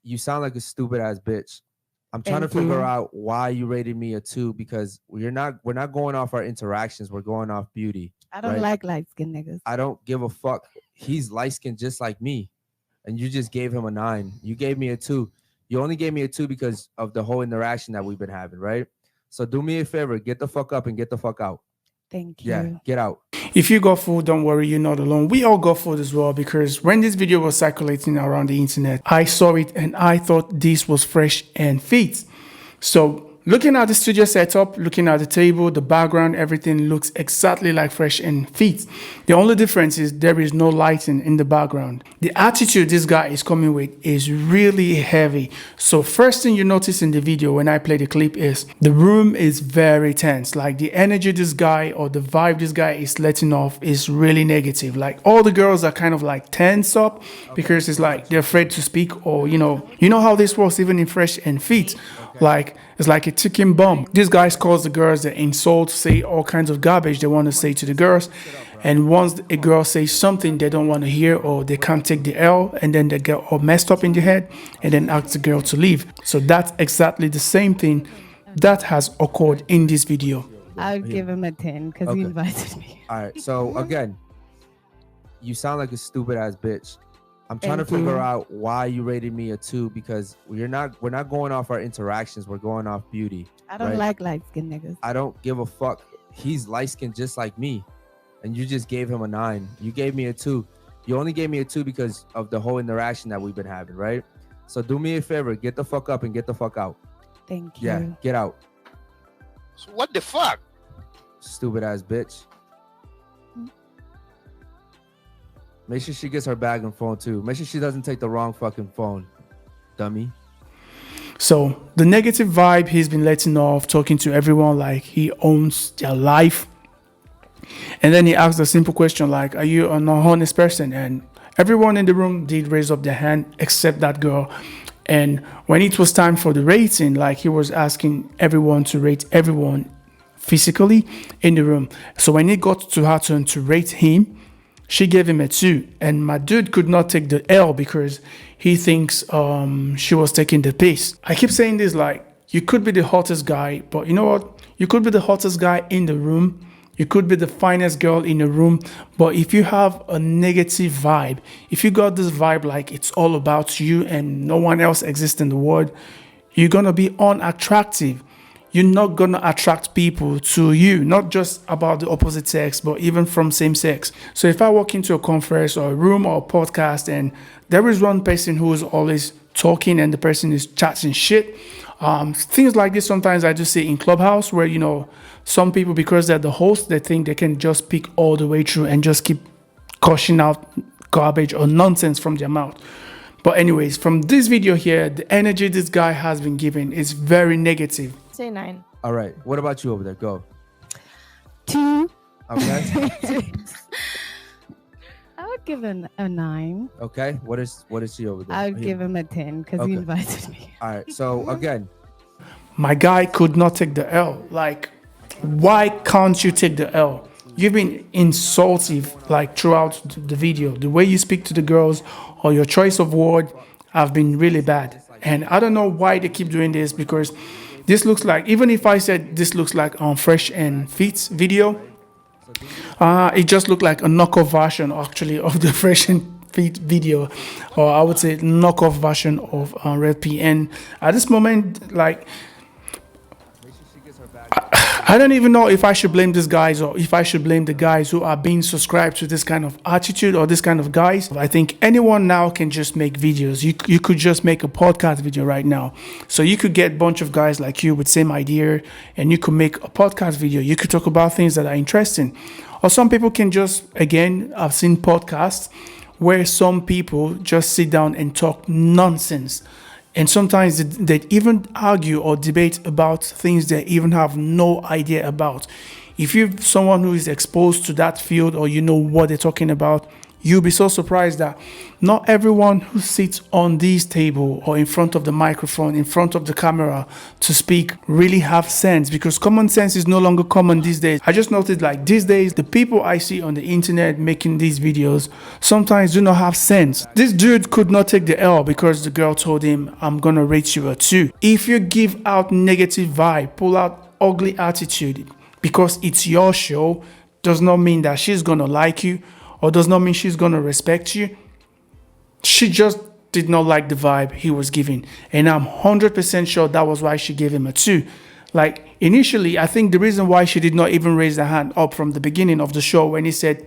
You sound like a stupid ass bitch. I'm trying to Thank figure you. out why you rated me a 2 because we're not going off our interactions. We're going off beauty, I don't right? like light skinned niggas. I don't give a fuck. He's light skinned just like me, and you just gave him a 9. You gave me a 2. You only gave me a 2 because of the whole interaction that we've been having, right? So do me a favor, get the fuck up and get the fuck out. Thank Yeah, you. get out. If you got food, don't worry, you're not alone. We all got food as well because when this video was circulating around the internet, I saw it and I thought this was fresh and fit. So looking at the studio setup, looking at the table, the background, everything looks exactly like Fresh and Fit. The only difference is there is no lighting in the background. The attitude this guy is coming with is really heavy. So first thing you notice in the video when I play the clip is the room is very tense. Like the energy this guy or the vibe this guy is letting off is really negative. Like all the girls are kind of like tense up because it's like they're afraid to speak, or you know how this works even in Fresh and Fit. Like it's like a ticking bomb. These guys calls the girls, they insult, say all kinds of garbage they want to say to the girls. And once a girl says something they don't want to hear or they can't take the L, and then they get all messed up in the head and then ask the girl to leave. So that's exactly the same thing that has occurred in this video. I would give him a 10 because he invited me. All right. So again, you sound like a stupid ass bitch. I'm trying Thank to figure you. out why you rated me a 2 because we're not going off our interactions. We're going off beauty. I don't right? like light skinned niggas. I don't give a fuck. He's light skinned just like me, and you just gave him a 9. You gave me a 2. You only gave me a 2 because of the whole interaction that we've been having, right? So do me a favor, get the fuck up and get the fuck out. Thank you. Yeah, get out. So what the fuck? Stupid ass bitch. Make sure she gets her bag and phone too. Make sure she doesn't take the wrong fucking phone, dummy. So the negative vibe he's been letting off, talking to everyone like he owns their life. And then he asked a simple question like, are you an honest person? And everyone in the room did raise up their hand except that girl. And when it was time for the rating, like he was asking everyone to rate everyone physically in the room. So when it got to her turn to rate him, she gave him a 2. And my dude could not take the L because he thinks she was taking the piss. I keep saying this like, you could be the hottest guy, but you know what? You could be the hottest guy in the room. You could be the finest girl in the room. But if you have a negative vibe, if you got this vibe like it's all about you and no one else exists in the world, you're going to be unattractive. You're not going to attract people to you, not just about the opposite sex, but even from same sex. So if I walk into a conference or a room or a podcast and there is one person who is always talking and the person is chatting shit, things like this sometimes I just see in Clubhouse where, some people, because they're the host, they think they can just speak all the way through and just keep gushing out garbage or nonsense from their mouth. But anyways, from this video here, the energy this guy has been given is very negative. Say 9. All right. What about you over there? Go. 2. Okay. I would give him a 9. Okay. What is she over there? I would give him a 10 because he invited me. All right. So again, my guy could not take the L. Like, why can't you take the L? You've been insultive like throughout the video. The way you speak to the girls or your choice of word have been really bad. And I don't know why they keep doing this, because this looks like, even if I said this looks like on Fresh and Fit's video, it just looked like a knockoff version actually of the Fresh and Fit video, or I would say knockoff version of Red PN. At this moment, like, I don't even know if I should blame these guys or if I should blame the guys who are being subscribed to this kind of attitude or this kind of guys. I think anyone now can just make videos. You could just make a podcast video right now. So you could get a bunch of guys like you with same idea and you could make a podcast video. You could talk about things that are interesting. Or some people can just, again, I've seen podcasts where some people just sit down and talk nonsense. And sometimes they even argue or debate about things they even have no idea about. If you're someone who is exposed to that field or you know what they're talking about, you'll be so surprised that not everyone who sits on this table or in front of the microphone, in front of the camera to speak really have sense, because common sense is no longer common these days. I just noticed like these days, the people I see on the internet making these videos sometimes do not have sense. This dude could not take the L because the girl told him, I'm gonna rate you a 2. If you give out negative vibe, pull out ugly attitude because it's your show, does not mean that she's gonna like you, or does not mean she's gonna respect you. She just did not like the vibe he was giving, and I'm 100% sure that was why she gave him a 2. Like initially, I think the reason why she did not even raise the hand up from the beginning of the show when he said,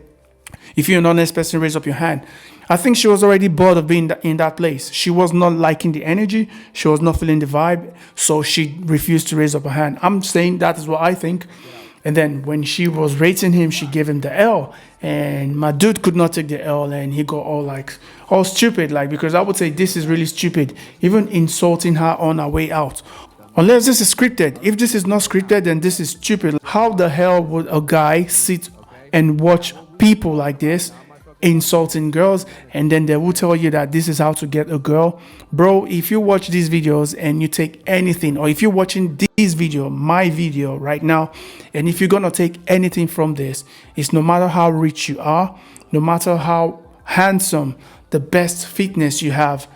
if you're an honest person, raise up your hand, I think she was already bored of being in that place. She was not liking the energy, she was not feeling the vibe, so she refused to raise up her hand. I'm saying that is what I think. And then when she was rating him, she gave him the L, and my dude could not take the L, and he got all stupid, like, because I would say this is really stupid, even insulting her on her way out. Unless this is scripted. If this is not scripted, then this is stupid. How the hell would a guy sit and watch people like this insulting girls, and then they will tell you that this is how to get a girl? Bro, if you watch these videos and you take anything, or if you're watching this video, my video right now, and if you're gonna take anything from this, it's no matter how rich you are, no matter how handsome, the best fitness you have,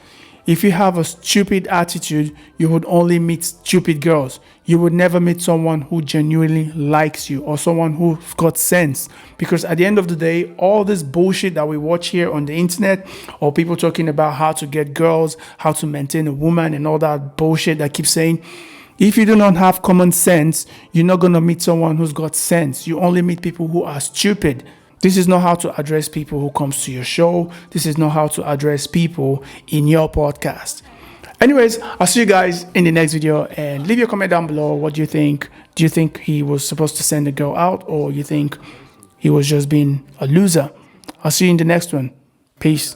if you have a stupid attitude, you would only meet stupid girls. You would never meet someone who genuinely likes you, or someone who's got sense. Because at the end of the day, all this bullshit that we watch here on the internet, or people talking about how to get girls, how to maintain a woman, and all that bullshit that keeps saying, if you do not have common sense, you're not going to meet someone who's got sense. You only meet people who are stupid. This is not how to address people who comes to your show. This is not how to address people in your podcast. Anyways, I'll see you guys in the next video, and leave your comment down below. What do you think? Do you think he was supposed to send the girl out, or you think he was just being a loser? I'll see you in the next one. Peace.